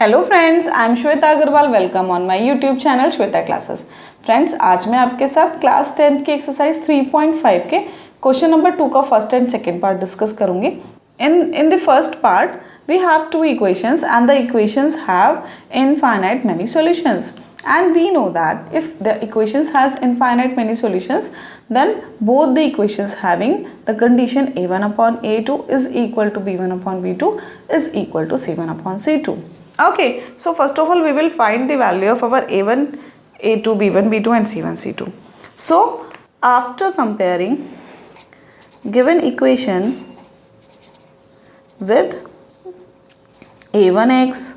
Hello friends, I am Shweta Agrawal. Welcome on my YouTube channel Shweta classes. Friends, आज मैं आपके साथ क्लास 10th की एक्सरसाइज 3.5 के क्वेश्चन नंबर 2 का first and second part discuss करूंगी। In the first part we have two equations and the equations have infinite many solutions, and we know that if the equations has infinite many solutions, then both the equations having the condition a1 upon a2 is equal to b1 upon b2 is equal to c1 upon c2. Okay, so first of all we will find the value of our a1, a2, b1, b2 and c1, c2. So after comparing given equation with a1x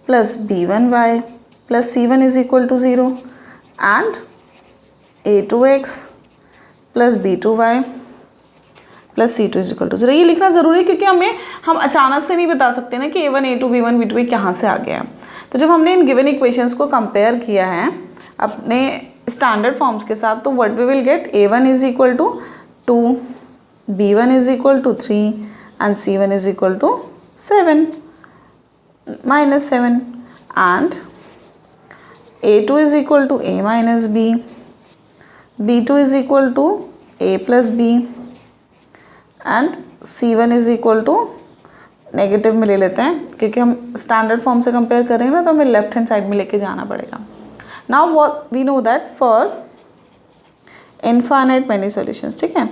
plus b1y plus c1 is equal to 0 and a2x plus b2y plus c2 is equal to 0। ये लिखना ज़रूरी है क्योंकि हम अचानक से नहीं बता सकते ना कि a1, a2, b1, b2 कहाँ से आ गया है। तो जब हमने इन गिवन इक्वेशंस को कंपेयर किया है अपने स्टैंडर्ड फॉर्म्स के साथ, तो what we will get, a1 is equal to 2, b1 is equal to 3 and c1 is equal to 7 -7 and a2 is equal to a minus b, b2 is equal to a plus b and c1 is equal to negative में ले लेते हैं क्योंकि हम standard form से compare कर रहे हैं ना, तो हमें लेफ्ट हैंड साइड में लेके जाना पड़ेगा। Now what we know that for infinite many solutions, ठीक है,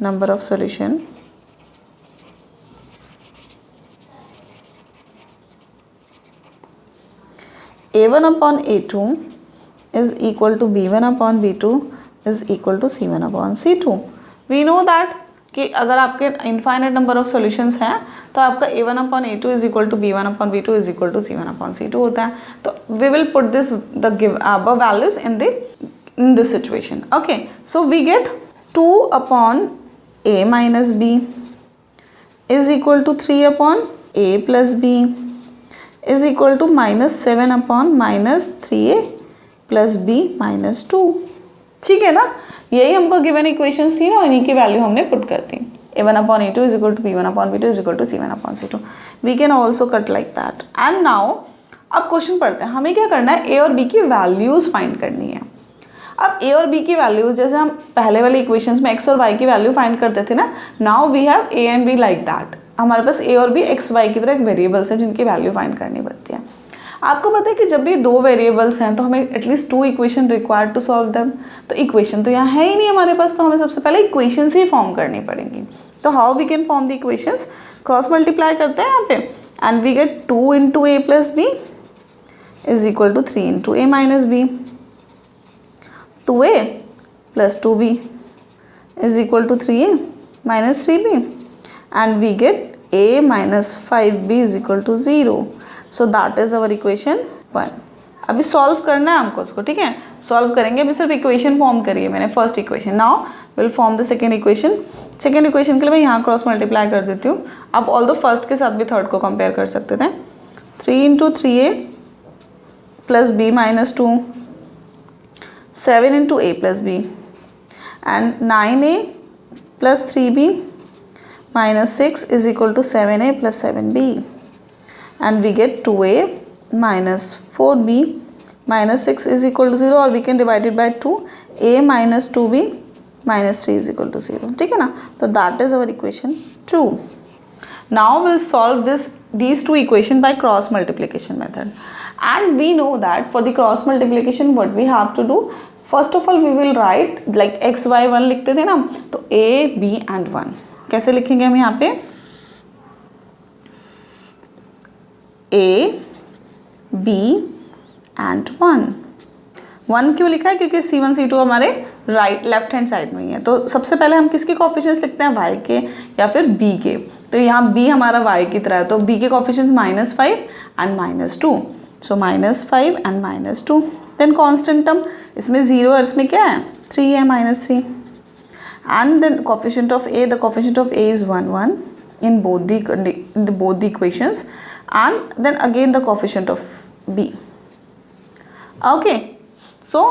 number of solution a1 upon a2 is equal to b1 upon b2 is equal to c1 upon c2. We know that कि अगर आपके infinite number of solutions हैं तो आपका a1 upon a2 is equal to b1 upon b2 is equal to c1 upon c2 होता है। तो we will put this the give above values in this situation. Okay, so we get 2 upon a minus b is equal to 3 upon a plus b is equal to -7 upon -3a plus b minus 2। ठीक है ना, यही हमको given equations थी ना, इन्हीं की value हमने पुट कर दी। a1 upon a2 is equal to b1 upon b2 is equal to c1 upon c2. We can also cut like that. And now अब क्वेश्चन पढ़ते हैं, हमें क्या करना है, a और b की वैल्यूज फाइंड करनी है। अब a और b की वैल्यूज जैसे हम पहले वाले इक्वेशंस में x और y की वैल्यू फाइंड करते थे ना, now we have a and b like that. हमारे पास a और b एक्स वाई की तरह एक वेरिएबल्स हैं जिनकी वैल्यू फाइंड करनी पड़ती है। आपको पता है कि जब भी दो वेरिएबल्स हैं तो हमें at least 2 equation required to solve them. तो इक्वेशन तो यहाँ है ही नहीं हमारे पास, तो हमें सबसे पहले इक्वेशंस ही फॉर्म करनी पड़ेंगी। तो how we can form the equations, cross multiply करते हैं यहाँ पे and we get 2 into a plus b is equal to 3 into a minus b, 2a plus 2b is equal to 3a minus 3b and we get a minus 5b is equal to 0. So that is our equation 1. अभी solve करना है हमको उसको, ठीक है, solve करेंगे। अभी सिर्फ इक्वेशन फॉर्म करिए मैंने, first equation. Now will form the second equation. Second equation के लिए मैं यहाँ क्रॉस मल्टीप्लाई कर देती हूँ। आप ऑल द फर्स्ट के साथ भी थर्ड को कंपेयर कर सकते थे। 3 into 3a plus b minus 2, 7 into a plus b and 9a plus 3b minus 6 is equal to 7a plus 7b and we get 2a minus 4b minus 6 is equal to 0, or we can divide it by 2, a minus 2b minus 3 is equal to 0, ठीक है ना। तो that is our equation 2. Now we'll solve these two equation by cross multiplication method, and we know that for the cross multiplication what we have to do, first of all we will write like x y 1 लिखते थे ना, तो a b and 1 कैसे लिखेंगे हम यहाँ पे, a b and 1 क्यों लिखा है, क्योंकि c1 c2 हमारे राइट लेफ्ट हैंड साइड में ही है। तो सबसे पहले हम किसके कोफिशिएंट्स लिखते हैं, y के या फिर b के। तो यहाँ b हमारा y की तरह है, तो b के coefficients -5 and -2, so -5 and -2। Then constant term, इसमें 0 और इसमें क्या है, 3 है, -3 and then coefficient of a, the coefficient of a is 1 in both the equations, and then again the coefficient of b. Okay, so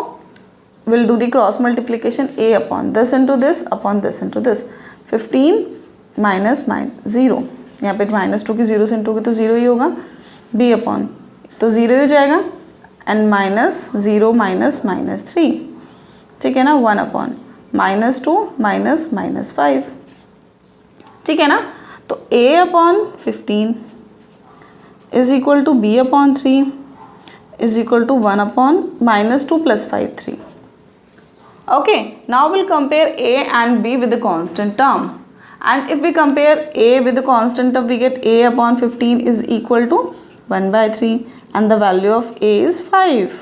we'll do the cross multiplication, a upon this into this upon this into this, 15 minus 0, यहाँ पे -2 की 0 से into तो 0 ही होगा, b upon तो 0 हो जाएगा and -0 minus 3, ठीक है ना, 1 अपॉन -2 -5, ठीक है ना। तो a upon 15 is equal to b upon 3 is equal to 1 upon -2 + 5 3. Okay, now we'll compare a and b with the constant term, and if we compare a with the constant term we get a upon 15 is equal to 1/3 and the value of a is 5,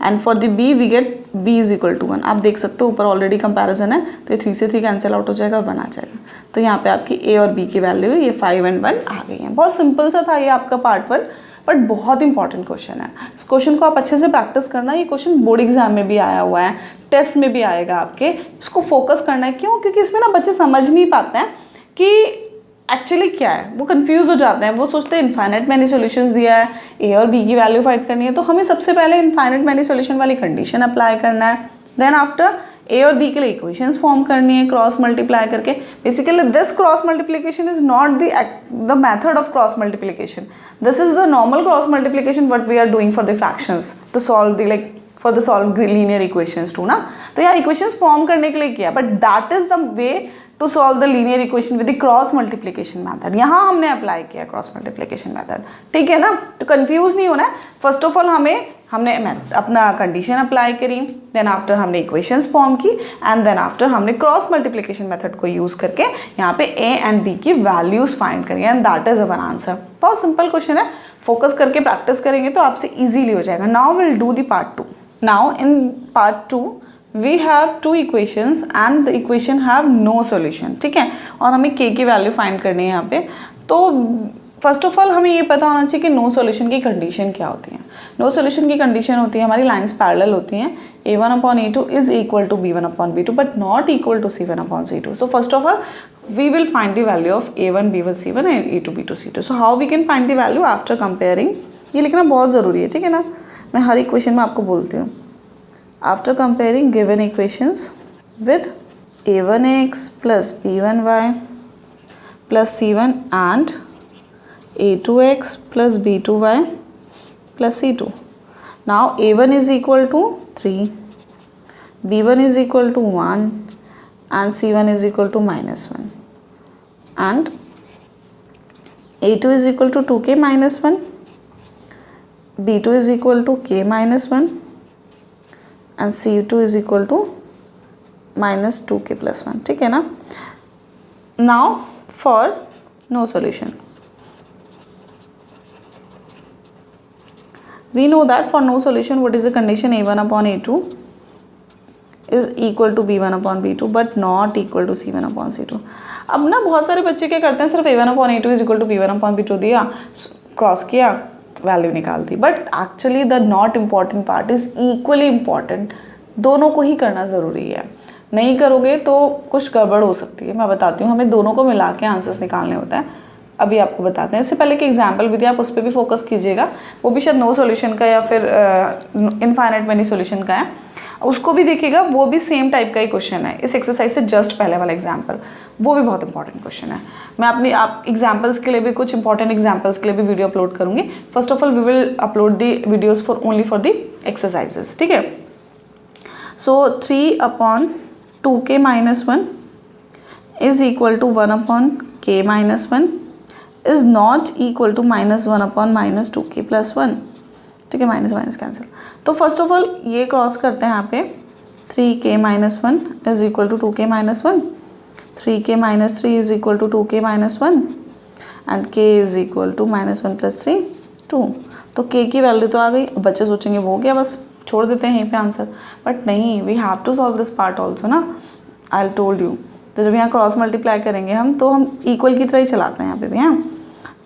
and for the b we get b is equal to 1. आप देख सकते हो ऊपर already comparison है तो ये 3 से 3 cancel out हो जाएगा और 1 आ जाएगा, तो यहाँ पे आपकी a और b की वैल्यू ये 5 और 1 आ गई है। बहुत सिंपल सा था ये आपका पार्ट 1, बट बहुत इंपॉर्टेंट क्वेश्चन है। इस क्वेश्चन को आप अच्छे से प्रैक्टिस करना, ये क्वेश्चन बोर्ड एग्जाम में भी आया हुआ है, टेस्ट में भी आएगा आपके, इसको फोकस करना है। क्यों? क्योंकि इसमें ना बच्चे समझ नहीं पाते हैं कि एक्चुअली क्या है, वो कंफ्यूज हो जाते हैं, वो सोचते हैं इनफाइनाइट मैनी सॉल्यूशंस दिया है, ए और बी की वैल्यू फाइंड करनी है, तो हमें सबसे पहले इनफाइनाइट मैनी सॉल्यूशन वाली कंडीशन अप्लाई करना है, देन आफ्टर ए और बी के लिए इक्वेशंस फॉर्म करनी है क्रॉस मल्टीप्लाई करके। Basically this cross multiplication is not the method of cross multiplication, this is the normal cross multiplication what we are doing for the fractions to solve the for the solve linear equations to ना। तो यहाँ equations form करने के लिए किया, but that is the way to solve the linear equation with the cross multiplication method. यहाँ हमने apply किया क्रॉस मल्टीप्लिकेशन मेथड, ठीक है ना। तो कंफ्यूज नहीं होना है। फर्स्ट ऑफ ऑल हमने अपना कंडीशन अप्लाई करी, देन आफ्टर हमने इक्वेशंस फॉर्म की, एंड देन आफ्टर हमने क्रॉस मल्टीप्लिकेशन मेथड को यूज़ करके यहाँ पे ए एंड बी की वैल्यूज फाइंड करी, and that is our answer. बहुत सिंपल क्वेश्चन है, फोकस करके प्रैक्टिस करेंगे तो आपसे ईजिली हो जाएगा। Now will do the part 2। Now in part 2 we have 2 equations and the equation have no solution, ठीक है, और हमें k की वैल्यू फाइंड करनी है यहाँ पे। तो फर्स्ट ऑफ ऑल हमें ये पता होना चाहिए कि नो सॉल्यूशन की कंडीशन क्या होती है। नो सॉल्यूशन की कंडीशन होती है हमारी लाइंस पैरेलल होती हैं, a1/a2 is equal to b1/b2 but not equal to c1/c2। So first of all we will find the value of a1 b1 c1 and a2 b2 c2. so how we can find the value after comparing, ये लिखना बहुत ज़रूरी है, ठीक है ना। मैं हर equation में आपको बोलती हूँ, after comparing given equations with a1x plus b1y plus c1 and a2x plus b2y plus c2. Now a1 is equal to 3, b1 is equal to 1 and c1 is equal to -1, and a2 is equal to 2k minus 1, b2 is equal to k minus 1 and c2 is equal to -2k plus 1, ठीक है ना। Now for no solution, we know that for no solution what is the condition, a1/a2 is equal to b1/b2 but not equal to c1/c2। अब ना बहुत सारे बच्चे क्या करते हैं, सिर्फ a1/a2 is equal to b1/b2 दिया, क्रॉस किया, वैल्यू निकाल दी, but actually the not important part is equally important. दोनों को ही करना ज़रूरी है, नहीं करोगे तो कुछ गड़बड़ हो सकती है। मैं बताती हूँ, हमें दोनों को मिला के आंसर्स निकालने होता है, अभी आपको बताते हैं। इससे पहले कि एग्जाम्पल भी दिया, आप उस पर भी फोकस कीजिएगा, वो भी शायद नो सॉल्यूशन का या फिर इनफाइनाइट मैनी सॉल्यूशन का है, उसको भी देखिएगा, वो भी सेम टाइप का ही क्वेश्चन है इस एक्सरसाइज से जस्ट पहले वाला एग्जाम्पल, वो भी बहुत इंपॉर्टेंट क्वेश्चन है। मैं आप एग्जाम्पल्स के लिए भी, कुछ इंपॉर्टेंट एग्जाम्पल्स के लिए भी वीडियो अपलोड करूँगी। First of all we will upload the videos for only for the exercises, ठीक है। सो 3/2k minus 1 is equal to 1/k minus 1 is not equal to -1/-2k plus 1, ठीक है, माइनस माइनस कैंसिल। तो first of all ये cross करते हैं यहाँ पे, 3k minus 1 is equal to 2k minus 1, 3k minus 3 is equal to 2k minus 1 and k is equal to -1 + 3 2। तो k की वैल्यू तो आ गई। बच्चे सोचेंगे वो क्या, बस छोड़ देते हैं यहीं पे आंसर, बट नहीं, we have to solve this part also ना, आई टोल्ड यू। तो जब यहाँ क्रॉस मल्टीप्लाई करेंगे हम, तो हम इक्वल की तरह ही चलाते हैं यहाँ पे भी। हाँ,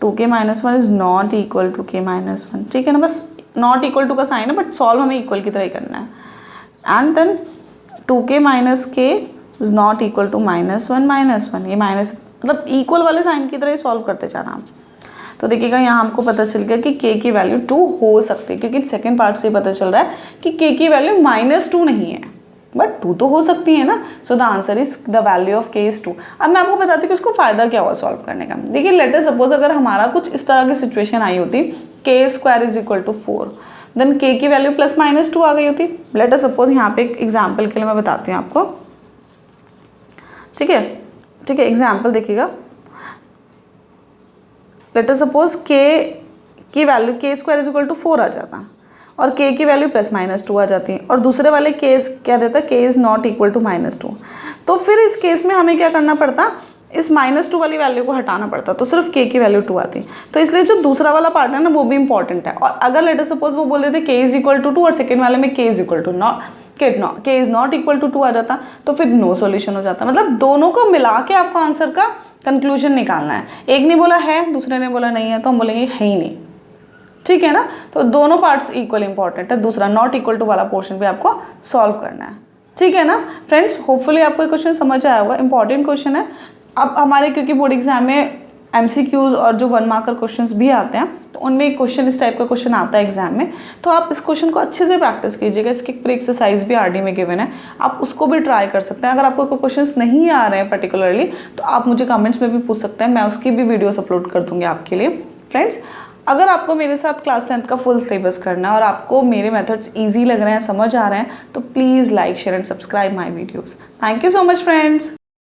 2k minus 1 is not equal to k minus 1, ठीक है ना, बस नॉट इक्वल टू का साइन है, बट सॉल्व हमें इक्वल की तरह ही करना है। And then 2k minus k is not equal to -1, ये माइनस मतलब इक्वल वाले साइन की तरह ही सॉल्व करते जाना हम। तो देखिएगा यहाँ हमको पता चल गया कि k की वैल्यू 2 हो सकती है, क्योंकि सेकंड पार्ट से पता चल रहा है कि k की वैल्यू -2 नहीं है, बट 2 तो हो सकती है ना. So the answer is the value of k is 2. अब मैं आपको बताती हूँ कि इसको फ़ायदा क्या हुआ सॉल्व करने का. देखिए लेट अस सपोज अगर हमारा कुछ इस तरह की सिचुएशन आई होती k square is equal to 4, then k की वैल्यू प्लस माइनस 2 आ गई होती. लेट अस सपोज यहाँ पे एक एग्जाम्पल के लिए मैं बताती हूँ आपको. ठीक है, ठीक है, एग्जाम्पल देखिएगा. लेट अस सपोज k की value k square is equal to 4 आ जाता और k की वैल्यू प्लस माइनस 2 आ जाती और दूसरे वाले केस क्या देता k is not equal to -2. तो फिर इस केस में हमें क्या करना पड़ता, इस -2 वाली वैल्यू को हटाना पड़ता, तो सिर्फ k की वैल्यू 2 आती. तो इसलिए जो दूसरा वाला पार्ट है ना वो भी इंपॉर्टेंट है. और अगर लेट अस सपोज वो बोल देते k इज इक्वल टू 2 और सेकेंड वाले में k is equal to k is not equal to 2 आ जाता, तो फिर नो सॉल्यूशन हो जाता. मतलब दोनों को मिला के आपको आंसर का कंक्लूजन निकालना है. एक ने बोला है, दूसरे ने बोला नहीं है, तो हम बोलेंगे है ही नहीं. ठीक है ना. तो दोनों पार्ट्स इक्वल इंपॉर्टेंट है. दूसरा नॉट इक्वल टू वाला पोर्शन भी आपको सॉल्व करना है. ठीक है ना फ्रेंड्स. होपफुली आपको ये क्वेश्चन समझ आया होगा. इंपॉर्टेंट क्वेश्चन है. अब हमारे क्योंकि बोर्ड एग्जाम में MCQs और जो 1 मार्कर क्वेश्चंस भी आते हैं, तो उनमें एक क्वेश्चन इस टाइप का क्वेश्चन आता है एग्जाम में. तो आप इस क्वेश्चन को अच्छे से प्रैक्टिस कीजिएगा. इसकी पूरी एक्सरसाइज भी RD में गिवन है, आप उसको भी ट्राई कर सकते हैं. अगर आपको कोई क्वेश्चंस नहीं आ रहे हैं पर्टिकुलरली, तो आप मुझे कमेंट्स में भी पूछ सकते हैं. मैं उसकी भी वीडियोस अपलोड कर दूंगी आपके लिए. फ्रेंड्स, अगर आपको मेरे साथ क्लास 10th का फुल सिलेबस करना है और आपको मेरे मेथड्स ईजी लग रहे हैं, समझ आ रहे हैं, तो please like, share and subscribe my videos. Thank you so much friends.